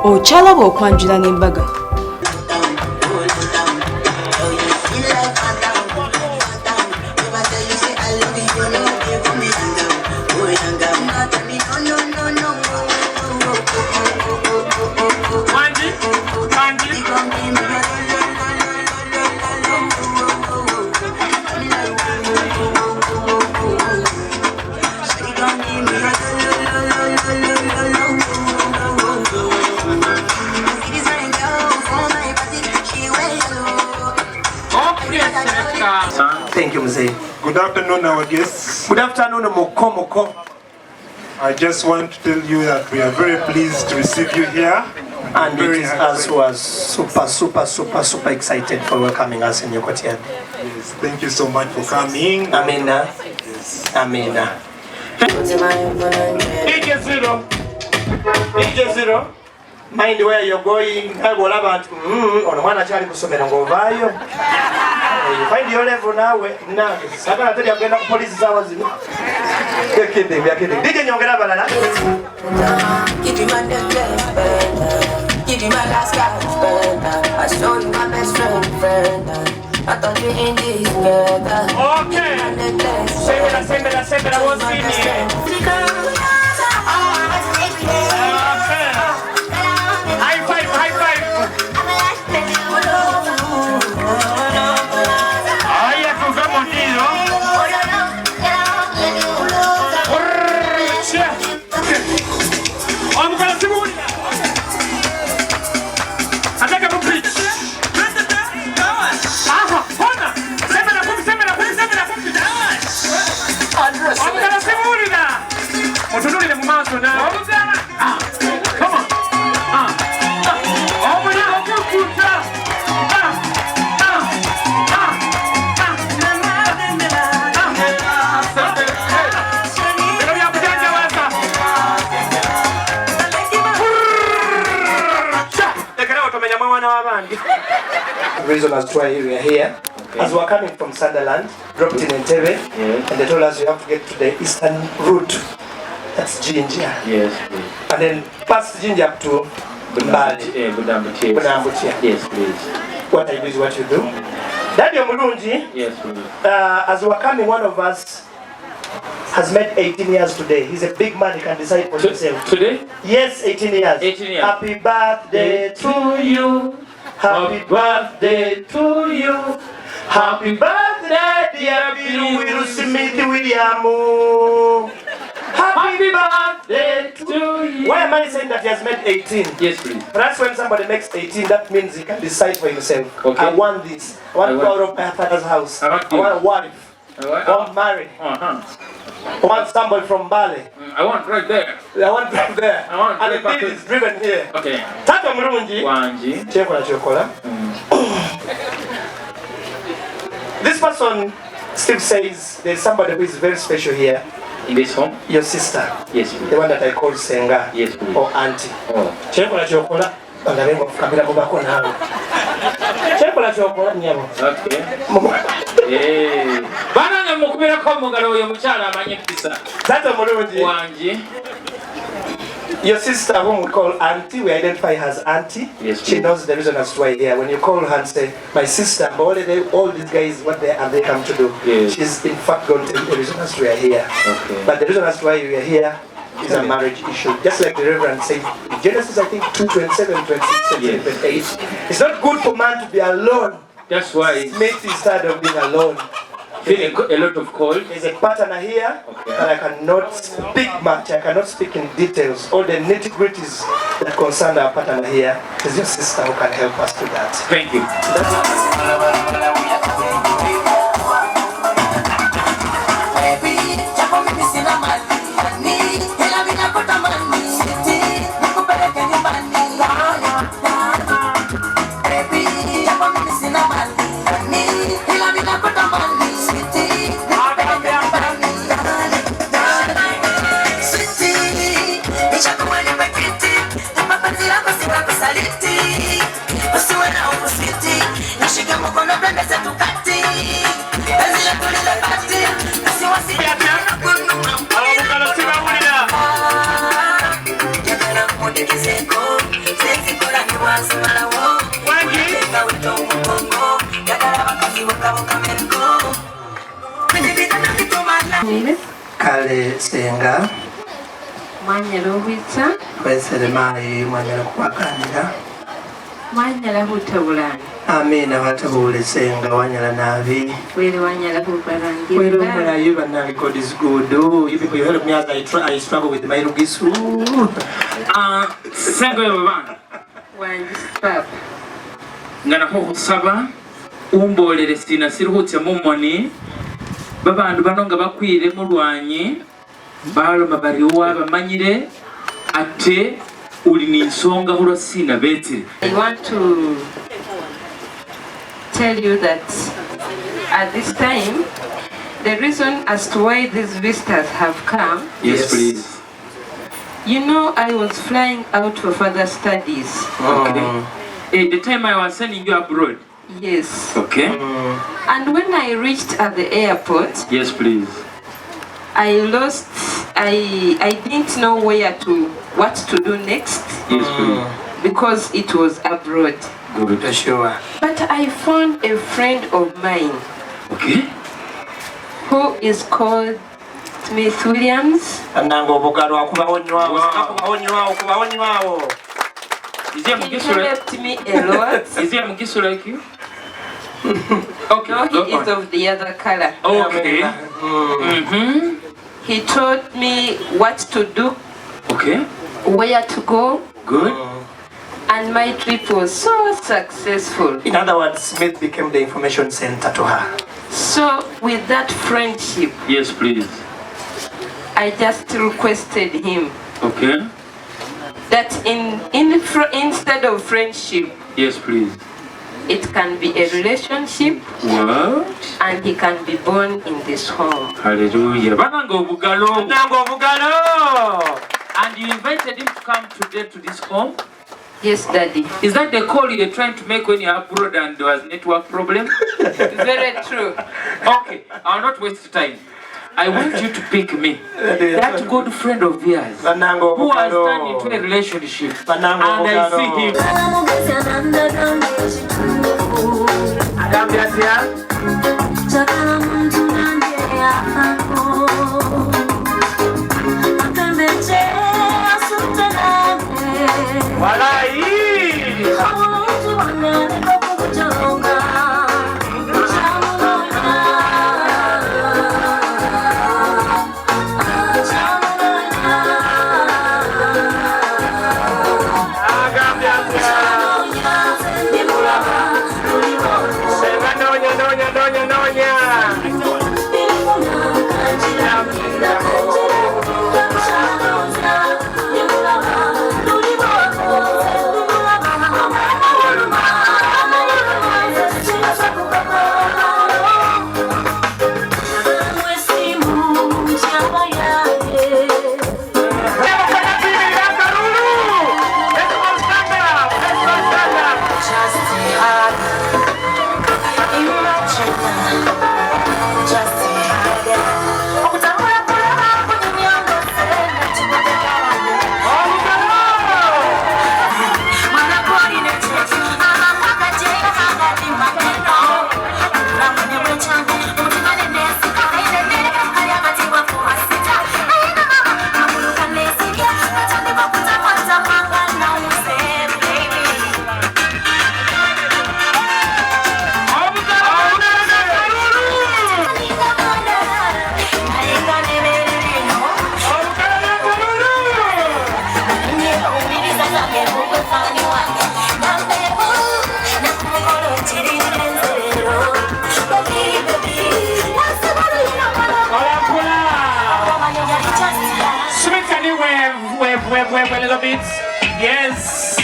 Okyalaba okwanjula n'embaga. Thank you, Mzee. Good afternoon, our guests. Good afternoon, Moko. I just want to tell you that we are very pleased to receive you here. And it is us who are super excited for welcoming us in Mukitte. Yes, thank you so much for coming. Amina. Yes. Amina. DJ Zero. Mind where you're going. I will have you find your level now. Now, I'm going to tell you again, police hours. We're kidding. DJ Nyongera Balala. Give you my necklace, give you my last cash, I show you my best friend. I thought you in this together. Okay. Say me, I won't see you. High five. The reason as to why we are here, as we are coming from Sunderland, dropped in Entebbe, and they told us you have to get to the eastern route. That's Ginger. Yes, and then past Ginger up to Budambutia. Yes, please. What I do is what you do. Daddy Omulungi, yes, please. As we are coming, one of us has made 18 years today. He's a big man, he can decide for himself. Today? Yes, 18 years. 18 years. Happy birthday to you. Happy birthday to you. Happy birthday, dear Will Smith William. Happy birthday to you. Why am I saying that he has made 18? Yes, please. That's when somebody makes 18, that means he can decide for himself. Okay. I want this. I want to go out of my father's house. I want a wife. I want married. I want somebody from Bali. I want right there. I want right there. I want and the deal is driven here. Okay. Tata Murungi. Wanji. This person still says there's somebody who is very special here. In this home? Your sister. Yes, please. The one that I call Senga. Yes, please. Or auntie. Oh. Chekola chokola. Angalengo kabila mubako nawe. Chekola chokola nyabo. Okay. Banana mukubira ko mugalo yo muchala amanye pisa. Tata Murungi. Wanji. Your sister, whom we call auntie, we identify her as auntie. Yes, she knows the reason as to why here. When you call her and say, my sister, but all these guys, what they come to do, yes. She's in fact going to tell the reason as to why we are here. Okay. But the reason as to why we are here is a marriage issue. Just like the Reverend said, Genesis, I think, 2:27, 26, yes. 28. It's not good for man to be alone. That's why Mate is tired of being alone. Feeling a lot of cold. There's a partner here, okay. But I cannot speak much. I cannot speak in details. All the nitty-gritties that concern our partner here is your sister who can help us do that. Thank you. Usiwe na ukusiti, nishike mkono twende zetu kati. senga Mwanyala obwitsa kwesere mayi mwanyala kuwakanira mwanyala hutabulana amina watabule senga wanyala nabi wele wanyala kubarangira well mulayi bannange God is good. Oh, you people, you help me as I struggle with my rugisu. senga yo bana wanjisipapa ngana ho kusaba umbolere sina siruhutse mumoni babandu bano nga bakwire mulwanye baloma bariwa bamanyire ate uli ninsonga hulwa sina bete. I want to tell you that at this time the reason as to why these visitors have come, Yes, please. you know, I was flying out for further studies. Okay. The time I was sending you abroad. Yes. Okay. And when I reached at the airport, Yes, please. I didn't know what to do next Yes, please. because it was abroad. Good. Sure. But I found a friend of mine Okay. who is called Smith Williams. Bannange obugalwa kubawonywawo. Is he a He Mugisura? helped me a lot. Is he a Mugisura like you? Okay. No, go he is on. of the other color. Okay. He taught me what to do, Okay. where to go, Good. and my trip was so successful. In other words, Smith became the information center to her. So with that friendship, Yes, please. I just requested him Okay. that instead of friendship, Yes, please. it can be a relationship What? and he can be born in this home. Hallelujah. Bananga obugalo. Bannange obugalo. And you invited him to come today to this home? Yes, Daddy. Is that the call you're trying to make when you're abroad and there was network problem? Very true. Okay, I'll not waste time. I want you to pick me. That good friend of yours Bannange who has obugalo. turned into a relationship. Bannange And I obugalo. see him. Agambye atya? Wave a little bit. Yes.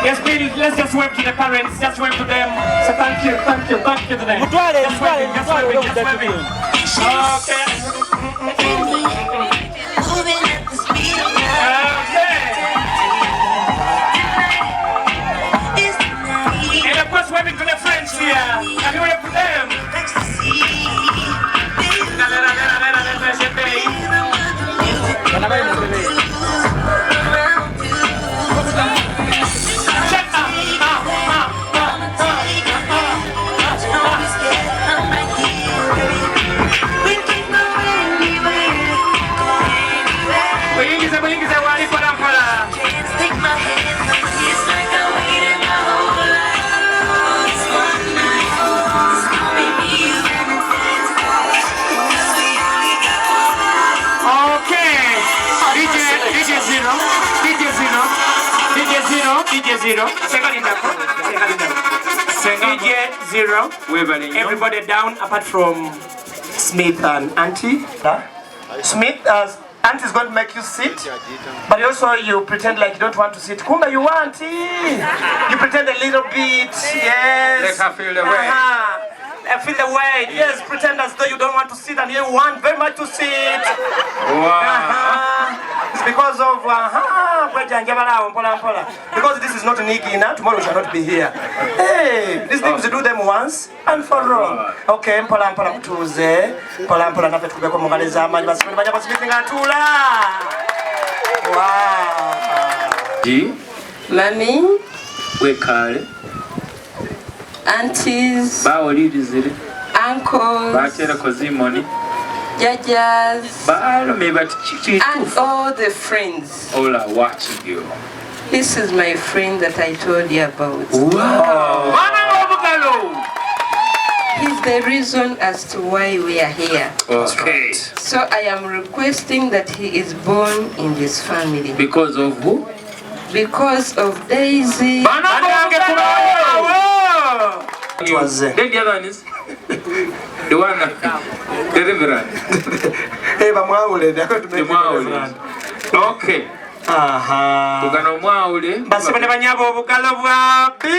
Yes, please, let's just wave to the parents. Just wave to them. So thank you to them. Just waving. Okay. And of course, waving to the friends here. Can you wave to them? Zero. Everybody down apart from Smith and Auntie. Smith, Auntie is going to make you sit, but also you pretend like you don't want to sit. Kumba, you want it. You pretend a little bit. Yes. Let her feel the weight. Feel the weight. Yes, pretend as though you don't want to sit and you want very much to sit. Wow. It's because of because this is not Nikina. Tomorrow we shall not be here. Hey, these things you do them once and for all. Okay, mpola mtuze. Mpola nafe tukubeko mugaliza amani basipeni banya basipeni ngatula. Wow. G. Mommy, Wekale. aunties, Bawulirize. uncles, Batera kozimoni. jajas, and all the friends. All are watching you. This is my friend that I told you about. Wow. He's the reason as to why we are here. Okay. So I am requesting that he is born in this family. Because of who? Because of Daisy. Then the other one is the one that the reverend. The Mwaule. Okay. Tugana Mwaule. Basipeni banyabo obukalo bwapi.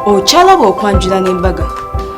Okyalaba okwanjula n'embaga.